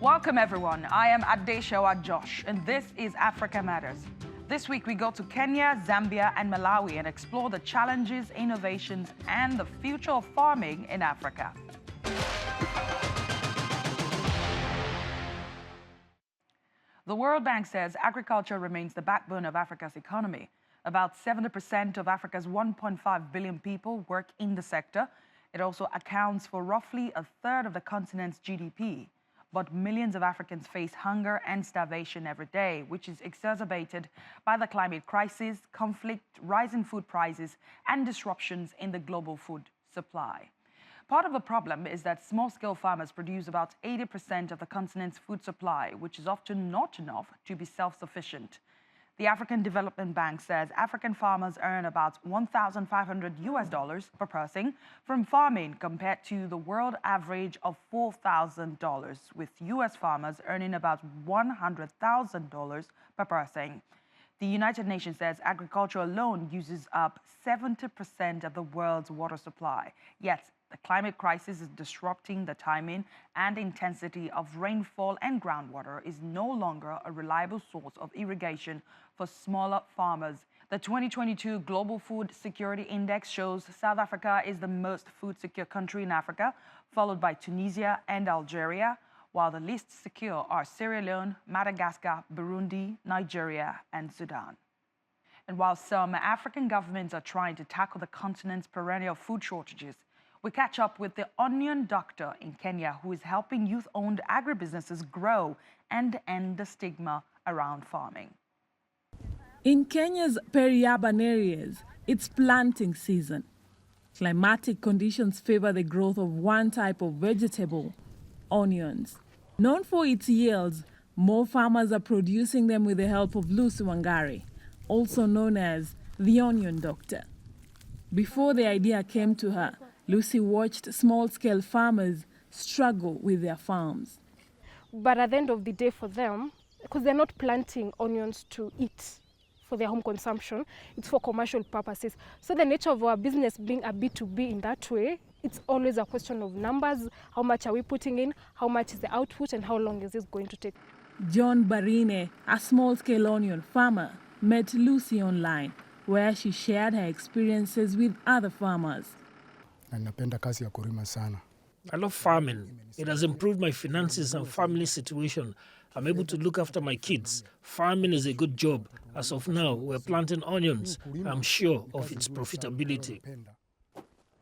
Welcome everyone, I am Adesewa Josh and this is Africa Matters. This week we go to Kenya, Zambia and Malawi and explore the challenges, innovations and the future of farming in Africa. The World Bank says agriculture remains the backbone of Africa's economy. About 70% of Africa's 1.5 billion people work in the sector. It also accounts for roughly a third of the continent's GDP. But millions of Africans face hunger and starvation every day, which is exacerbated by the climate crisis, conflict, rising food prices, and disruptions in the global food supply. Part of the problem is that small-scale farmers produce about 80% of the continent's food supply, which is often not enough to be self-sufficient. The African Development Bank says African farmers earn about $1,500 per person from farming compared to the world average of $4,000, with US farmers earning about $100,000 per person. The United Nations says agriculture alone uses up 70% of the world's water supply. Yet, the climate crisis is disrupting the timing and intensity of rainfall, and groundwater is no longer a reliable source of irrigation for smaller farmers. The 2022 Global Food Security Index shows South Africa is the most food secure country in Africa, followed by Tunisia and Algeria, while the least secure are Sierra Leone, Madagascar, Burundi, Nigeria, and Sudan. And while some African governments are trying to tackle the continent's perennial food shortages, we catch up with the onion doctor in Kenya who is helping youth-owned agribusinesses grow and end the stigma around farming. In Kenya's peri-urban areas, it's planting season. Climatic conditions favor the growth of one type of vegetable, onions. Known for its yields, more farmers are producing them with the help of Lucy Wangari, also known as the onion doctor. Before the idea came to her, Lucy watched small-scale farmers struggle with their farms. But at the end of the day for them, because they're not planting onions to eat for their home consumption, it's for commercial purposes. So the nature of our business being a B2B in that way, it's always a question of numbers. How much are we putting in? How much is the output? And how long is this going to take? John Barine, a small-scale onion farmer, met Lucy online, where she shared her experiences with other farmers. I love farming. It has improved my finances and family situation. I'm able to look after my kids. Farming is a good job. As of now, we're planting onions. I'm sure of its profitability.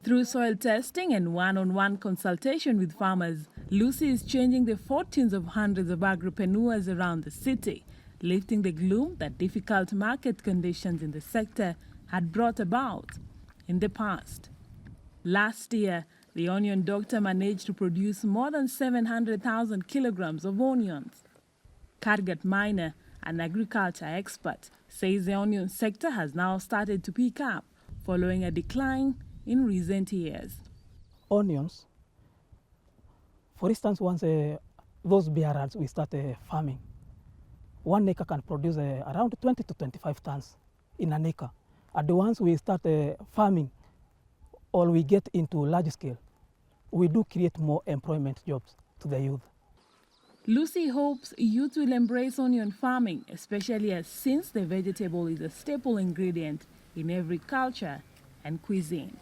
Through soil testing and one-on-one consultation with farmers, Lucy is changing the fortunes of hundreds of agripreneurs around the city, lifting the gloom that difficult market conditions in the sector had brought about in the past. Last year, the onion doctor managed to produce more than 700,000 kilograms of onions. Kargat Miner, an agriculture expert, says the onion sector has now started to pick up following a decline in recent years. Onions, for instance, once those bearers we start farming, 1 acre can produce around 20 to 25 tons in an acre. At the ones we start farming, or we get into large scale, we do create more employment jobs to the youth. Lucy hopes youth will embrace onion farming, especially since the vegetable is a staple ingredient in every culture and cuisine.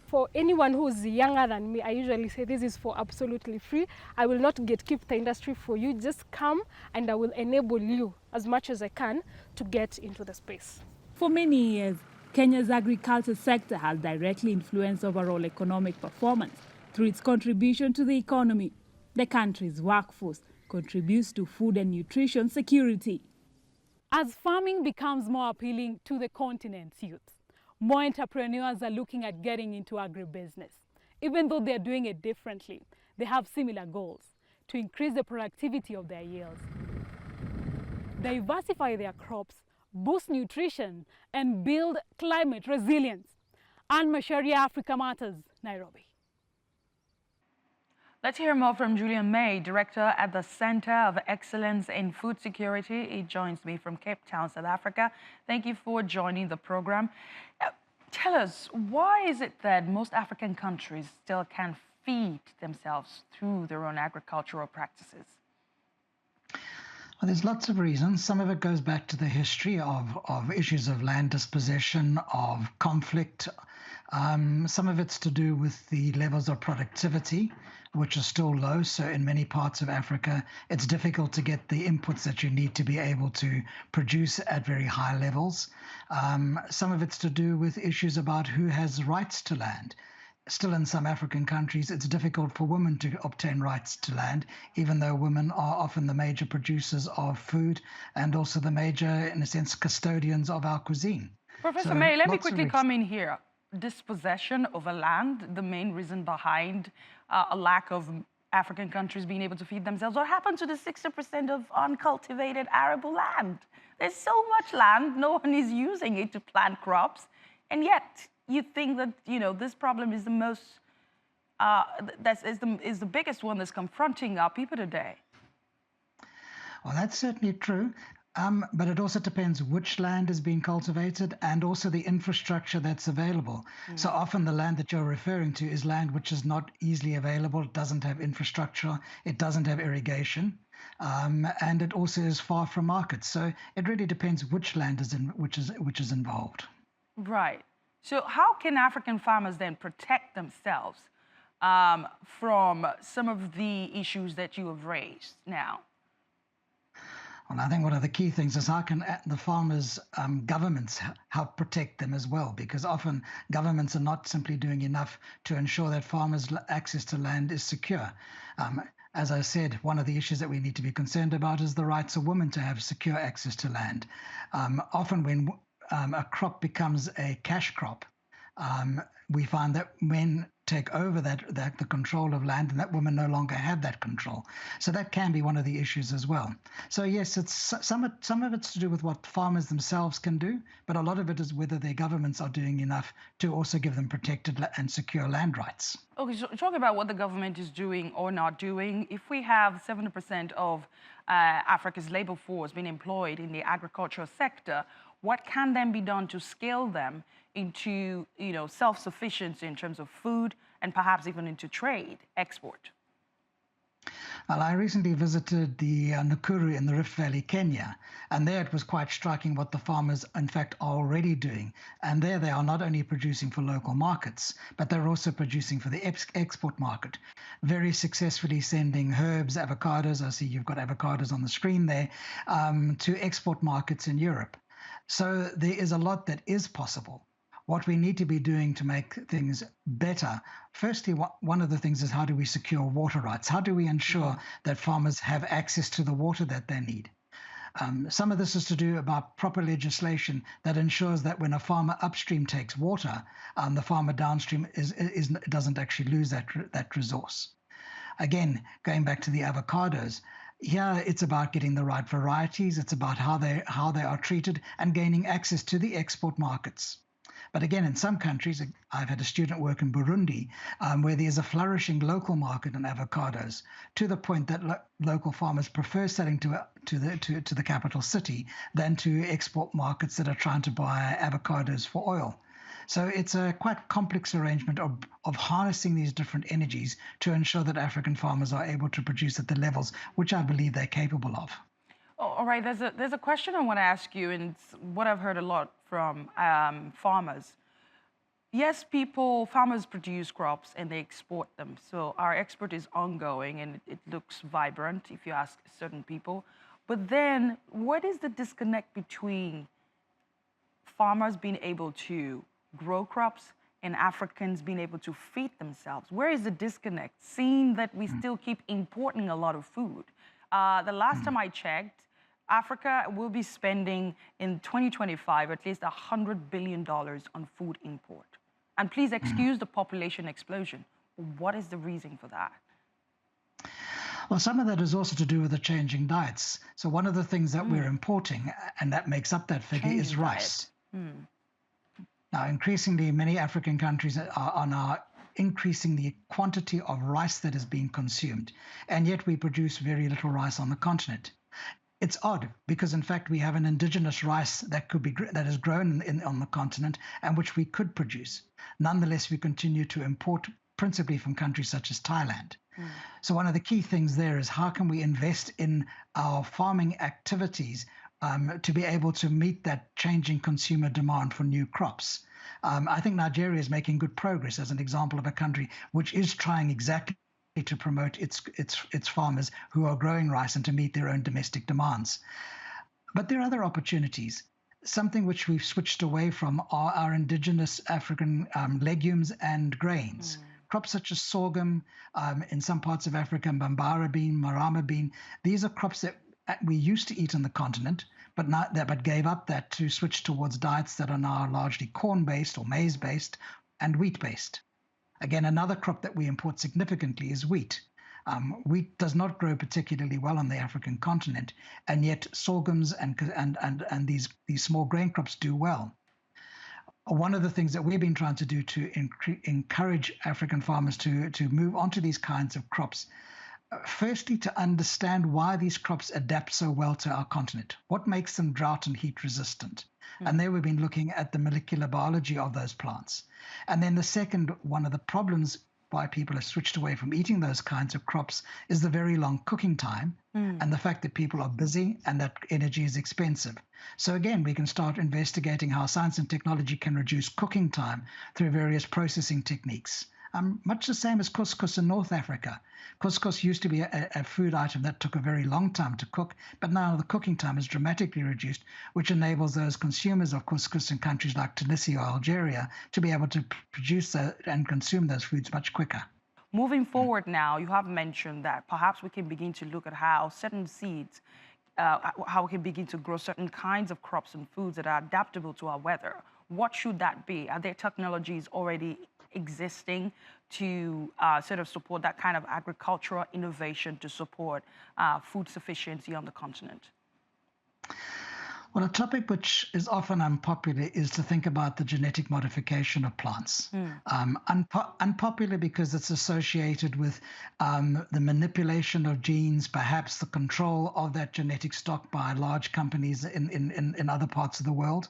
For anyone who's younger than me, I usually say this is for absolutely free. I will not gatekeep the industry for you. Just come and I will enable you as much as I can to get into the space. For many years, Kenya's agriculture sector has directly influenced overall economic performance through its contribution to the economy. The country's workforce contributes to food and nutrition security. As farming becomes more appealing to the continent's youth, more entrepreneurs are looking at getting into agribusiness. Even though they're doing it differently, they have similar goals: to increase the productivity of their yields, diversify their crops, boost nutrition, and build climate resilience. Anne Masharia, Africa Matters, Nairobi. Let's hear more from Julian May, Director at the Center of Excellence in Food Security. He joins me from Cape Town, South Africa. Thank you for joining the program. Tell us, why is it that most African countries still can't feed themselves through their own agricultural practices? Well, there's lots of reasons. Some of it goes back to the history of issues of land dispossession, of conflict. Some of it's to do with the levels of productivity, which are still low. So in many parts of Africa, it's difficult to get the inputs that you need to be able to produce at very high levels. Some of it's to do with issues about who has rights to land. Still in some African countries, it's difficult for women to obtain rights to land, even though women are often the major producers of food and also the major, in a sense, custodians of our cuisine. Professor May, let me quickly come in here. Dispossession of a land, the main reason behind a lack of African countries being able to feed themselves. What happened to the 60% of uncultivated arable land? There's so much land, no one is using it to plant crops, and yet you think that, you know, this problem is the most, is the biggest one that's confronting our people today. Well, that's certainly true. But it also depends which land is being cultivated and also the infrastructure that's available. So often the land that you're referring to is land which is not easily available. It doesn't have infrastructure. It doesn't have irrigation. And it also is far from markets. So it really depends which land which is involved. Right. So how can African farmers then protect themselves from some of the issues that you have raised now? Well, I think one of the key things is how can the farmers' governments help protect them as well, because often governments are not simply doing enough to ensure that farmers' access to land is secure. As I said, one of the issues that we need to be concerned about is the rights of women to have secure access to land. Often when a crop becomes a cash crop, we find that men take over the control of land and that women no longer have that control. So that can be one of the issues as well. So yes, it's some of it's to do with what farmers themselves can do, but a lot of it is whether their governments are doing enough to also give them protected and secure land rights. Okay, so talking about what the government is doing or not doing, if we have 70% of Africa's labor force being employed in the agricultural sector, what can then be done to scale them into, you know, self-sufficiency in terms of food and perhaps even into trade, export? Well, I recently visited the Nakuru in the Rift Valley, Kenya, and there it was quite striking what the farmers, in fact, are already doing. And there they are not only producing for local markets, but they're also producing for the export market, very successfully sending herbs, avocados, I see you've got avocados on the screen there, to export markets in Europe. So there is a lot that is possible. What we need to be doing to make things better, firstly, one of the things is how do we secure water rights? How do we ensure that farmers have access to the water that they need? Some of this is to do about proper legislation that ensures that when a farmer upstream takes water, the farmer downstream doesn't actually lose that resource. Again, going back to the avocados, here it's about getting the right varieties. It's about how they are treated and gaining access to the export markets. But again, in some countries, I've had a student work in Burundi, where there's a flourishing local market in avocados, to the point that local farmers prefer selling to the capital city than to export markets that are trying to buy avocados for oil. So it's a quite complex arrangement of harnessing these different energies to ensure that African farmers are able to produce at the levels which I believe they're capable of. Oh, all right, there's a question I want to ask you, and it's what I've heard a lot from farmers. Yes, farmers produce crops and they export them. So our export is ongoing and it looks vibrant if you ask certain people. But then what is the disconnect between farmers being able to grow crops and Africans being able to feed themselves? Where is the disconnect, seeing that we still keep importing a lot of food? The last time I checked, Africa will be spending in 2025 at least $100 billion on food import. And please excuse the population explosion. What is the reason for that? Well, some of that is also to do with the changing diets. So one of the things that we're importing, and that makes up that figure, is rice. Now, increasingly, many African countries are now increasing the quantity of rice that is being consumed, and yet we produce very little rice on the continent. It's odd because, in fact, we have an indigenous rice that is grown on the continent and which we could produce. Nonetheless, we continue to import principally from countries such as Thailand. So one of the key things there is how can we invest in our farming activities to be able to meet that changing consumer demand for new crops. I think Nigeria is making good progress as an example of a country which is trying exactly to promote its farmers who are growing rice and to meet their own domestic demands. But there are other opportunities. Something which we've switched away from are our indigenous African legumes and grains. Crops such as sorghum, in some parts of Africa, bambara bean, marama bean. These are crops that we used to eat on the continent, but gave up that to switch towards diets that are now largely corn-based or maize-based and wheat-based. Again, another crop that we import significantly is wheat. Wheat does not grow particularly well on the African continent, and yet sorghums and these small grain crops do well. One of the things that we've been trying to do to encourage African farmers to move onto these kinds of crops, firstly, to understand why these crops adapt so well to our continent. What makes them drought and heat resistant? And there we've been looking at the molecular biology of those plants. And then the second, one of the problems why people have switched away from eating those kinds of crops is the very long cooking time and the fact that people are busy and that energy is expensive. So again, we can start investigating how science and technology can reduce cooking time through various processing techniques. Much the same as couscous in North Africa. Couscous used to be a food item that took a very long time to cook, but now the cooking time is dramatically reduced, which enables those consumers of couscous in countries like Tunisia or Algeria to be able to produce and consume those foods much quicker. Moving forward now, you have mentioned that perhaps we can begin to look at how certain seeds, how we can begin to grow certain kinds of crops and foods that are adaptable to our weather. What should that be? Are there technologies already existing to sort of support that kind of agricultural innovation to support food sufficiency on the continent? Well, a topic which is often unpopular is to think about the genetic modification of plants. Unpopular because it's associated with the manipulation of genes, perhaps the control of that genetic stock by large companies in other parts of the world.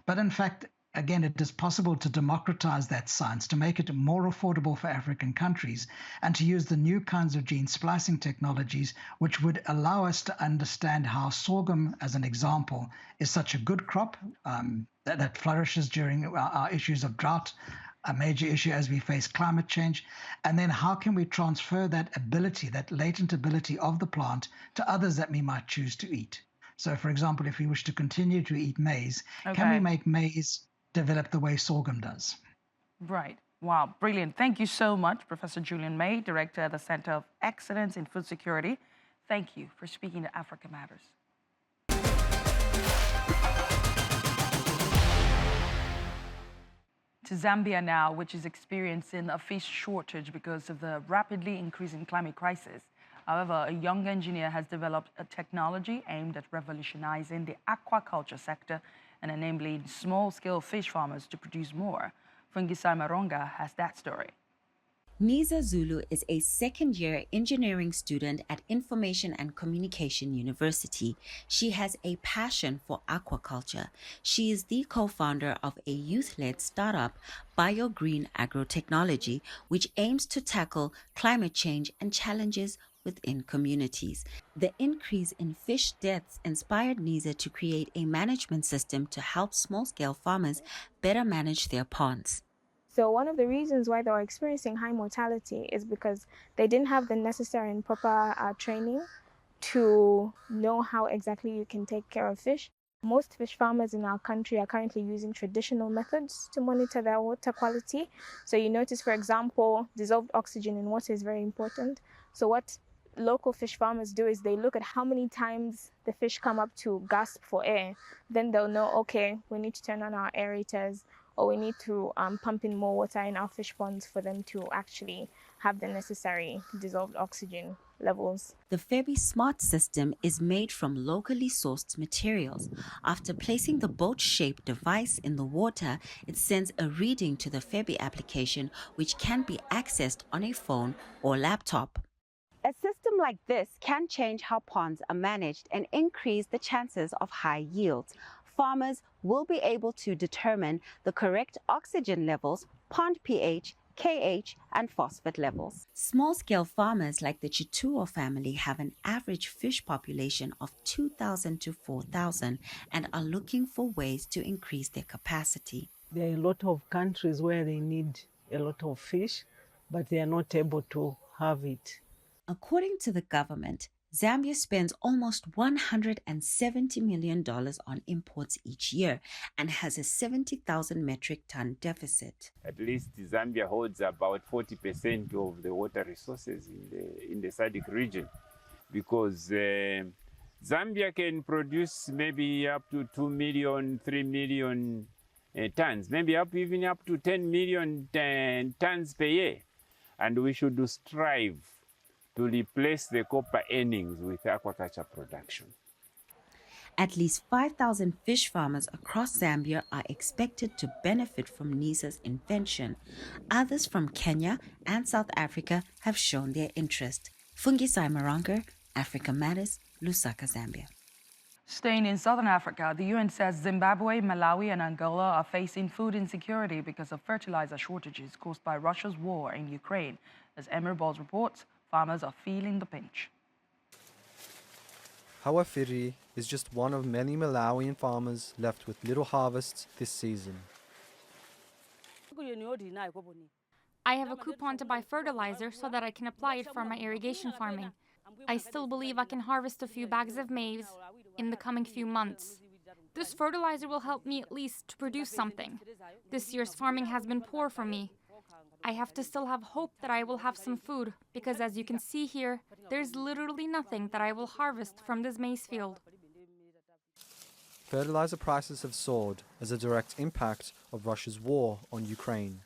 But in fact, again, it is possible to democratize that science, to make it more affordable for African countries, and to use the new kinds of gene splicing technologies, which would allow us to understand how sorghum, as an example, is such a good crop that flourishes during our issues of drought, a major issue as we face climate change. And then how can we transfer that ability, that latent ability of the plant to others that we might choose to eat? So, for example, if we wish to continue to eat maize, can we make maize develop the way sorghum does? Right. Wow, brilliant. Thank you so much, Professor Julian May, Director at the Center of Excellence in Food Security. Thank you for speaking to Africa Matters. To Zambia now, which is experiencing a fish shortage because of the rapidly increasing climate crisis. However, a young engineer has developed a technology aimed at revolutionizing the aquaculture sector and enabling small-scale fish farmers to produce more. Fungisai Maronga has that story. Niza Zulu is a second-year engineering student at Information and Communication University. She has a passion for aquaculture. She is the co-founder of a youth-led startup, BioGreen Agrotechnology, which aims to tackle climate change and challenges within communities. The increase in fish deaths inspired Niza to create a management system to help small-scale farmers better manage their ponds. So one of the reasons why they were experiencing high mortality is because they didn't have the necessary and proper training to know how exactly you can take care of fish. Most fish farmers in our country are currently using traditional methods to monitor their water quality. So you notice, for example, dissolved oxygen in water is very important. So what local fish farmers do is they look at how many times the fish come up to gasp for air. Then they'll know, okay, we need to turn on our aerators, or we need to pump in more water in our fish ponds for them to actually have the necessary dissolved oxygen levels. The Febi Smart system is made from locally sourced materials. After placing the boat-shaped device in the water, it sends a reading to the Febi application, which can be accessed on a phone or laptop. A system like this can change how ponds are managed and increase the chances of high yields. Farmers will be able to determine the correct oxygen levels, pond pH, KH, and phosphate levels. Small-scale farmers like the Chituo family have an average fish population of 2,000 to 4,000 and are looking for ways to increase their capacity. There are a lot of countries where they need a lot of fish, but they are not able to have it. According to the government, Zambia spends almost $170 million on imports each year and has a 70,000 metric ton deficit. At least Zambia holds about 40% of the water resources in the SADC region, because Zambia can produce maybe up to 2 million, 3 million tons, maybe even up to 10 million tons per year. And we should strive to replace the copper earnings with aquaculture production. At least 5,000 fish farmers across Zambia are expected to benefit from Niza's invention. Others from Kenya and South Africa have shown their interest. Fungisai Marangar, Africa Matters, Lusaka, Zambia. Staying in southern Africa, the UN says Zimbabwe, Malawi and Angola are facing food insecurity because of fertilizer shortages caused by Russia's war in Ukraine. As Emir Balls reports, farmers are feeling the pinch. Hawafiri is just one of many Malawian farmers left with little harvests this season. I have a coupon to buy fertilizer so that I can apply it for my irrigation farming. I still believe I can harvest a few bags of maize in the coming few months. This fertilizer will help me at least to produce something. This year's farming has been poor for me. I have to still have hope that I will have some food, because as you can see here, there's literally nothing that I will harvest from this maize field. Fertilizer prices have soared as a direct impact of Russia's war on Ukraine,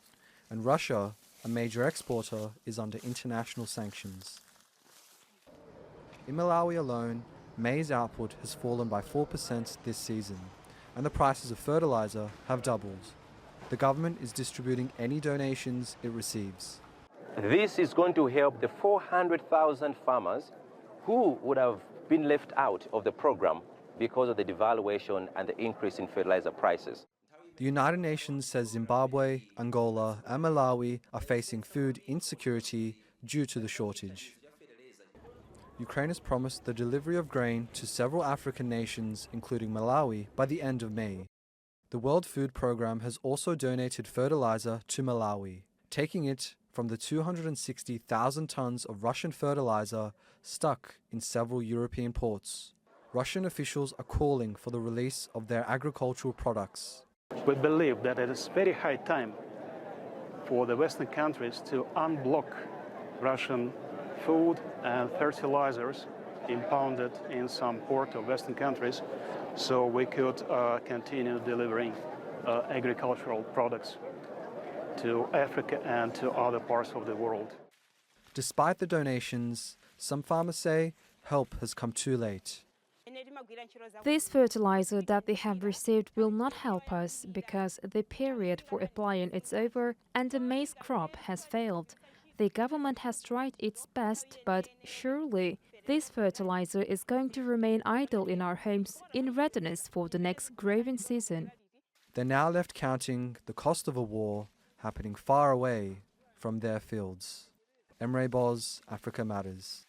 and Russia, a major exporter, is under international sanctions. In Malawi alone, maize output has fallen by 4% this season, and the prices of fertilizer have doubled. The government is distributing any donations it receives. This is going to help the 400,000 farmers who would have been left out of the program because of the devaluation and the increase in fertilizer prices. The United Nations says Zimbabwe, Angola and Malawi are facing food insecurity due to the shortage. Ukraine has promised the delivery of grain to several African nations, including Malawi, by the end of May. The World Food Programme has also donated fertilizer to Malawi, taking it from the 260,000 tons of Russian fertilizer stuck in several European ports. Russian officials are calling for the release of their agricultural products. We believe that it is very high time for the Western countries to unblock Russian food and fertilizers impounded in some port of Western countries, so we could continue delivering agricultural products to Africa and to other parts of the world. Despite the donations, some farmers say help has come too late. This fertilizer that they have received will not help us because the period for applying it's over and the maize crop has failed. The government has tried its best, but surely this fertilizer is going to remain idle in our homes in readiness for the next growing season. They're now left counting the cost of a war happening far away from their fields. Emre Boz, Africa Matters.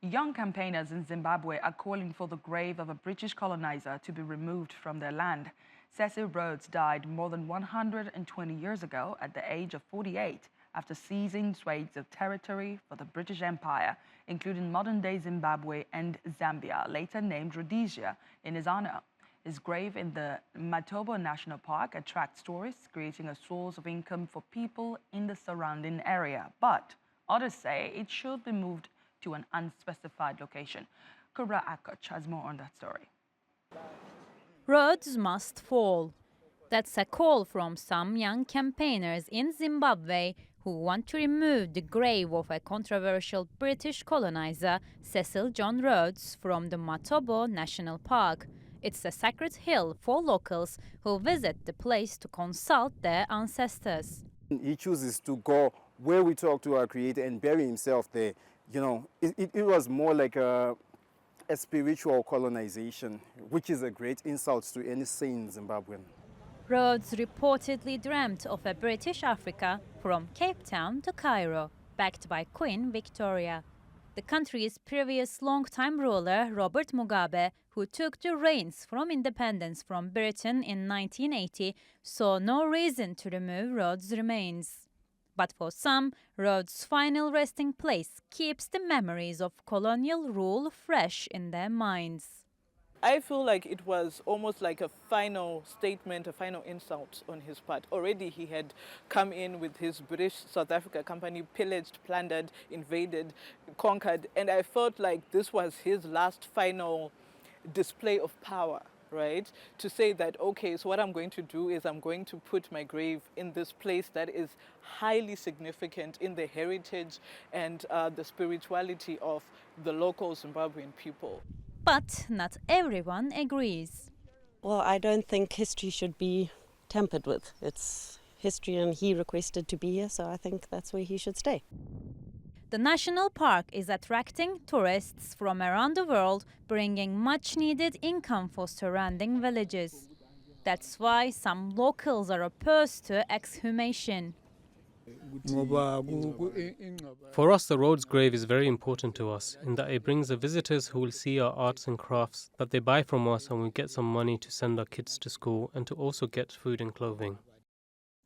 Young campaigners in Zimbabwe are calling for the grave of a British colonizer to be removed from their land. Cecil Rhodes died more than 120 years ago at the age of 48 after seizing swathes of territory for the British Empire, including modern-day Zimbabwe and Zambia, later named Rhodesia in his honor. His grave in the Matobo National Park attracts tourists, creating a source of income for people in the surrounding area. But others say it should be moved to an unspecified location. Kubra Akoch has more on that story. Rhodes must fall. That's a call from some young campaigners in Zimbabwe who want to remove the grave of a controversial British colonizer, Cecil John Rhodes, from the Matobo National Park. It's a sacred hill for locals who visit the place to consult their ancestors. He chooses to go where we talk to our Creator and bury himself there. You know, it was more like a a spiritual colonization, which is a great insult to any sane Zimbabwean. Rhodes reportedly dreamt of a British Africa from Cape Town to Cairo, backed by Queen Victoria. The country's previous long-time ruler, Robert Mugabe, who took the reins from independence from Britain in 1980, saw no reason to remove Rhodes' remains. But for some, Rhodes' final resting place keeps the memories of colonial rule fresh in their minds. I feel like it was almost like a final statement, a final insult on his part. Already he had come in with his British South Africa company, pillaged, plundered, invaded, conquered, and I felt like this was his last final display of power, right? To say that, okay, so what I'm going to do is I'm going to put my grave in this place that is highly significant in the heritage and the spirituality of the local Zimbabwean people. But not everyone agrees. Well, I don't think history should be tampered with. It's history and he requested to be here, so I think that's where he should stay. The national park is attracting tourists from around the world, bringing much-needed income for surrounding villages. That's why some locals are opposed to exhumation. For us, the Rhodes grave is very important to us in that it brings the visitors who will see our arts and crafts that they buy from us, and we get some money to send our kids to school and to also get food and clothing.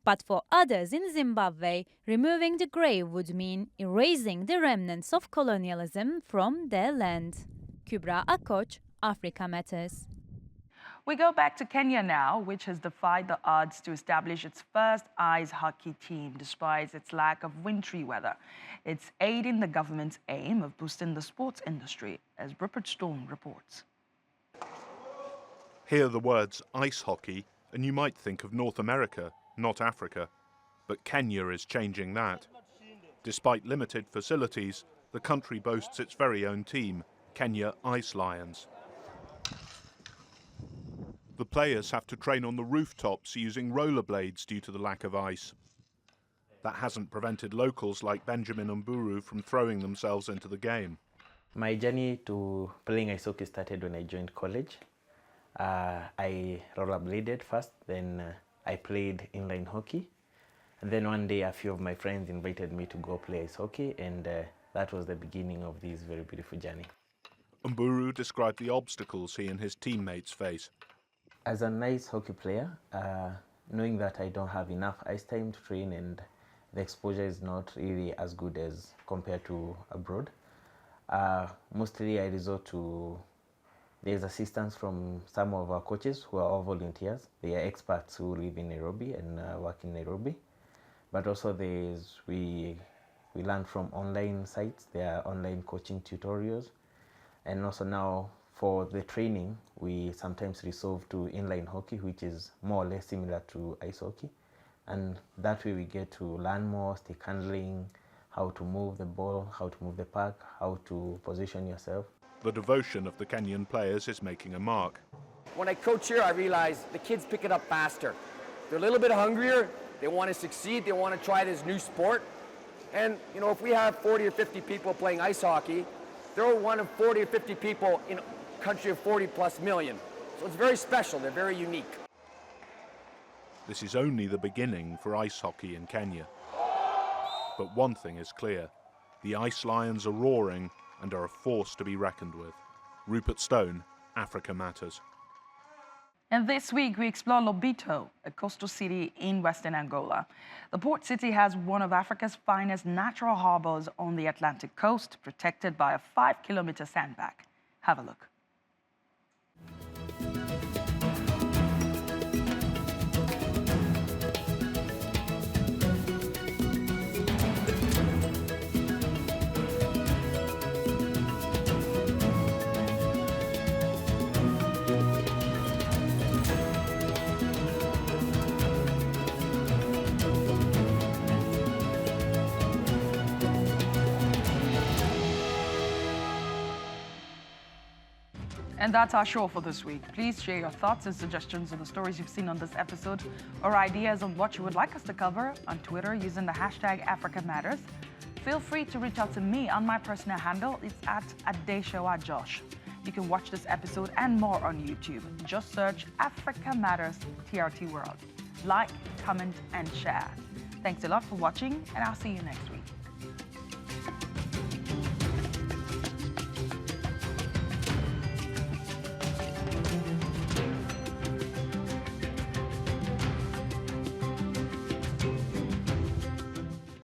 But for others in Zimbabwe, removing the grave would mean erasing the remnants of colonialism from their land. Kübra Akoç, Africa Matters. We go back to Kenya now, which has defied the odds to establish its first ice hockey team despite its lack of wintry weather. It's aiding the government's aim of boosting the sports industry, as Rupert Storm reports. Hear the words ice hockey and you might think of North America, not Africa. But Kenya is changing that. Despite limited facilities, the country boasts its very own team, Kenya Ice Lions. The players have to train on the rooftops using rollerblades due to the lack of ice. That hasn't prevented locals like Benjamin Mburu from throwing themselves into the game. My journey to playing ice hockey started when I joined college. I rollerbladed first, then I played inline hockey. And then one day a few of my friends invited me to go play ice hockey, and that was the beginning of this very beautiful journey. Mburu described the obstacles he and his teammates face. As an ice hockey player, knowing that I don't have enough ice time to train and the exposure is not really as good as compared to abroad, mostly I resort to, there's assistance from some of our coaches who are all volunteers. They are experts who live in Nairobi and work in Nairobi. But also we learn from online sites, there are online coaching tutorials. And also now for the training, we sometimes resort to inline hockey, which is more or less similar to ice hockey. And that way we get to learn more, stick handling, how to move the ball, how to move the puck, how to position yourself. The devotion of the Kenyan players is making a mark. When I coach here, I realize the kids pick it up faster. They're a little bit hungrier, they want to succeed, they want to try this new sport. And, you know, if we have 40 or 50 people playing ice hockey, they're one of 40 or 50 people in a country of 40 plus million. So it's very special, they're very unique. This is only the beginning for ice hockey in Kenya. But one thing is clear, the Ice Lions are roaring and are a force to be reckoned with. Rupert Stone, Africa Matters. And this week we explore Lobito, a coastal city in western Angola. The port city has one of Africa's finest natural harbors on the Atlantic coast, protected by a 5-kilometer sandbank. Have a look. And that's our show for this week. Please share your thoughts and suggestions on the stories you've seen on this episode or ideas on what you would like us to cover on Twitter using the hashtag #AfricaMatters. Feel free to reach out to me on my personal handle. It's at Adesewa Josh. You can watch this episode and more on YouTube. Just search Africa Matters TRT World. Like, comment, and share. Thanks a lot for watching, and I'll see you next week.